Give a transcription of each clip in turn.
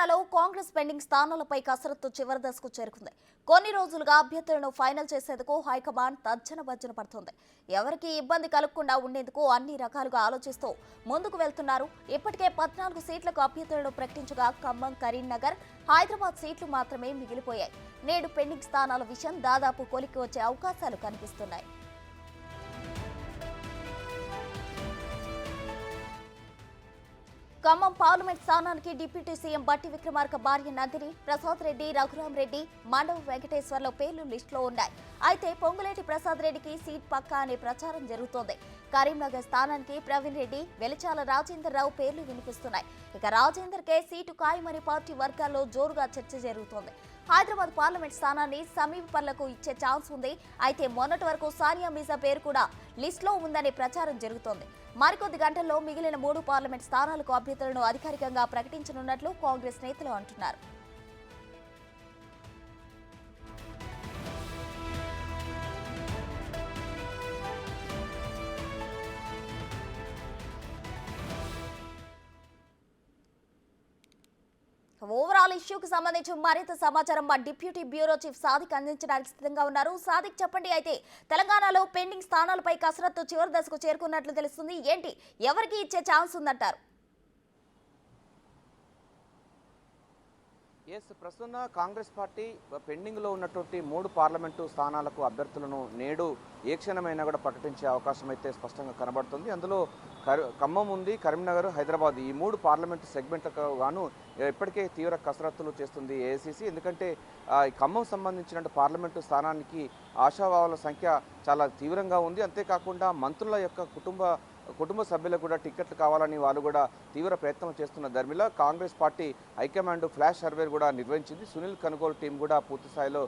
తెలంగాణలో కాంగ్రెస్ పెండింగ్ స్థానాలపై కసరత్తు చివరి దశకు చేరుకుంది. కొన్ని రోజులుగా అభ్యర్థులను ఫైనల్ చేసేందుకు హైకమాండ్ తర్జన భర్జన పడుతోంది. ఎవరికి ఇబ్బంది కలగకుండా ఉండేందుకు అన్ని రకాలుగా ఆలోచిస్తూ ముందుకు వెళ్తున్నారు. ఇప్పటికే 14 సీట్లకు అభ్యర్థులను ప్రకటించగా ఖమ్మం, కరీంనగర్, హైదరాబాద్ సీట్లు మాత్రమే మిగిలిపోయాయి. నేడు పెండింగ్ స్థానాల విషయం దాదాపు కొలిక్కి వచ్చే అవకాశాలు కనిపిస్తున్నాయి. ఖమ్మం పార్లమెంట్ స్థానానికి డిప్యూటీ సీఎం బట్టి విక్రమార్క భార్య నందిని, ప్రసాద్ రెడ్డి, రఘురామ్ రెడ్డి, మండవ వెంకటేశ్వర్ల పేర్లు లిస్టులో ఉన్నాయి. అయితే పొంగులేటి ప్రసాద్ రెడ్డికి సీట్ పక్కా అనే ప్రచారం జరుగుతోంది. కరీంనగర్ స్థానానికి ప్రవీణ్ రెడ్డి, వెలిచాల రాజేందర్ రావు పేర్లు వినిపిస్తున్నాయి. ఇక రాజేందర్ కే సీటు ఖాయమని పార్టీ వర్గాల్లో జోరుగా చర్చ జరుగుతోంది. హైదరాబాద్ పార్లమెంట్ స్థానాన్ని సమీప పనులకు ఇచ్చే ఛాన్స్ ఉంది. అయితే మొన్నటి వరకు సానియా మీర్జా పేరు కూడా లిస్టులో ఉందనే ప్రచారం జరుగుతోంది. మరికొద్ది గంటల్లో మిగిలిన 3 పార్లమెంట్ స్థానాలకు అభ్యర్థులను అధికారికంగా ప్రకటించనున్నట్లు కాంగ్రెస్ నేతలు అంటున్నారు. ఓవరాల్ ఇష్యూకి సంబంధించి మరింత సమాచారం మా డిప్యూటీ బ్యూరో చీఫ్ సాదిక్ అందించడానికి సిద్ధంగా ఉన్నారు. సాదిక్, చెప్పండి. అయితే తెలంగాణలో పెండింగ్ స్థానాలపై కసరత్తు చివరి దశకు చేరుకున్నట్లు తెలుస్తుంది. ఏంటి, ఎవరికి ఇచ్చే ఛాన్స్ ఉందంటారు? ప్రస్తుతం కాంగ్రెస్ పార్టీ పెండింగ్లో ఉన్నటువంటి 3 పార్లమెంటు స్థానాలకు అభ్యర్థులను నేడు ఏ క్షణమైనా కూడా ప్రకటించే అవకాశం అయితే స్పష్టంగా కనబడుతుంది. అందులో ఖమ్మం ఉంది, కరీంనగర్, హైదరాబాద్ ఈ 3 పార్లమెంటు సెగ్మెంట్లకు గాను ఇప్పటికే తీవ్ర కసరత్తులు చేస్తుంది ఏఐసీసీ. ఎందుకంటే ఖమ్మం సంబంధించిన పార్లమెంటు స్థానానికి ఆశావాహుల సంఖ్య చాలా తీవ్రంగా ఉంది. అంతేకాకుండా మంత్రుల యొక్క కుటుంబ సభ్యులకు కూడా టికెట్లు కావాలని వాళ్ళు కూడా తీవ్ర ప్రయత్నం చేస్తున్న ధర్మిలో Congress party high command flash survey కూడా నిర్వహించింది. సునీల్ కనుగోలు టీం కూడా పూర్తి స్థాయిలో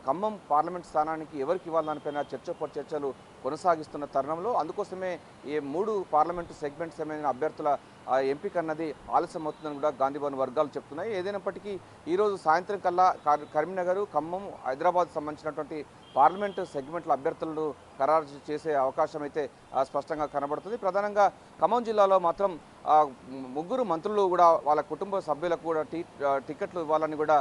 ఖమ్మం పార్లమెంట్ స్థానానికి ఎవరికి ఇవ్వాలనిపైన చర్చలు కొనసాగిస్తున్న తరుణంలో అందుకోసమే ఈ 3 పార్లమెంటు సెగ్మెంట్స్ ఏమైనా అభ్యర్థుల ఎంపిక అన్నది ఆలస్యం అవుతుందని కూడా గాంధీభవన్ వర్గాలు చెప్తున్నాయి. ఏదైనప్పటికీ ఈరోజు సాయంత్రం కల్లా కరీంనగర్, ఖమ్మం, హైదరాబాద్ సంబంధించినటువంటి పార్లమెంటు సెగ్మెంట్ల అభ్యర్థులను ఖరారు చేసే అవకాశం అయితే స్పష్టంగా కనబడుతుంది. ప్రధానంగా ఖమ్మం జిల్లాలో మాత్రం 3 మంత్రులు కూడా వాళ్ళ కుటుంబ సభ్యులకు కూడా టికెట్లు ఇవ్వాలని కూడా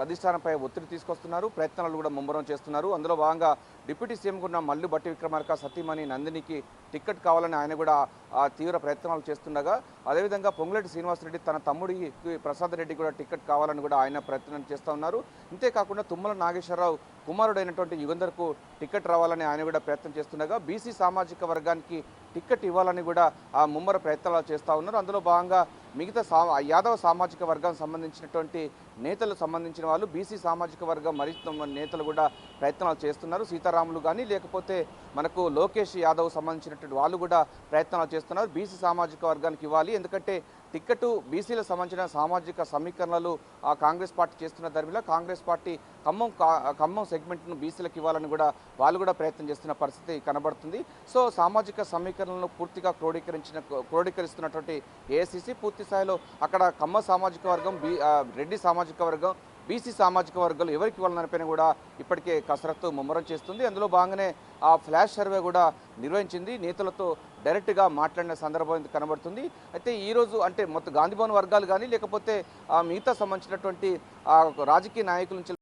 అధిష్టానంపై ఒత్తిడి తీసుకొస్తున్నారు. ప్రయత్నాలు కూడా ముమ్మరం చేస్తున్నారు. అందులో భాగంగా డిప్యూటీ సీఎం కూడా మల్లు బట్టి విక్రమార్క సతీమణి నందినికి టికెట్ కావాలని ఆయన కూడా తీవ్ర ప్రయత్నాలు చేస్తుండగా, అదేవిధంగా పొంగులేటి శ్రీనివాసరెడ్డి తన తమ్ముడికి ప్రసాద్ రెడ్డి కూడా టికెట్ కావాలని కూడా ఆయన ప్రయత్నం చేస్తూ ఉన్నారు. అంతేకాకుండా తుమ్మల నాగేశ్వరరావు కుమారుడైనటువంటి యుగంధర్కు టికెట్ రావాలని ఆయన కూడా ప్రయత్నం చేస్తుండగా, బీసీ సామాజిక వర్గానికి టికెట్ ఇవ్వాలని కూడా ముమ్మర ప్రయత్నాలు చేస్తూ ఉన్నారు. అందులో భాగంగా మిగతా యాదవ సామాజిక వర్గానికి సంబంధించినటువంటి నేతలు సంబంధించిన వాళ్ళు బీసీ సామాజిక వర్గం మరింత నేతలు కూడా ప్రయత్నాలు చేస్తున్నారు. సీతారాములు కానీ లేకపోతే మనకు లోకేష్ యాదవ్ సంబంధించినటువంటి వాళ్ళు కూడా ప్రయత్నాలు చేస్తున్నారు. బీసీ సామాజిక వర్గానికి ఇవ్వాలి, ఎందుకంటే టికెట్ బీసీలకు సంబంధించిన సామాజిక సమీకరణలు కాంగ్రెస్ పార్టీ చేస్తున్న ధర్మిలో కాంగ్రెస్ పార్టీ ఖమ్మం సెగ్మెంట్ను బీసీలకు ఇవ్వాలని కూడా వాళ్ళు కూడా ప్రయత్నం చేస్తున్న పరిస్థితి కనబడుతుంది. సో సామాజిక సమీకరణలను పూర్తిగా క్రోడీకరిస్తున్నటువంటి ఏఐసీసీ పూర్తి స్థాయిలో అక్కడ ఖమ్మం సామాజిక వర్గం, రెడ్డి సామాజిక వర్గం, బీసీ సామాజిక వర్గాలు ఎవరికి ఇవ్వాలనిపైన కూడా ఇప్పటికే కసరత్తు ముమ్మరం చేస్తుంది. అందులో భాగంగానే ఆ ఫ్లాష్ సర్వే కూడా నిర్వహించింది. నేతలతో డైరెక్ట్గా మాట్లాడిన సందర్భం కనబడుతుంది. అయితే ఈరోజు అంటే మొత్తం గాంధీభవన్ వర్గాలు కానీ లేకపోతే మిగతా సంబంధించినటువంటి రాజకీయ నాయకుల నుంచి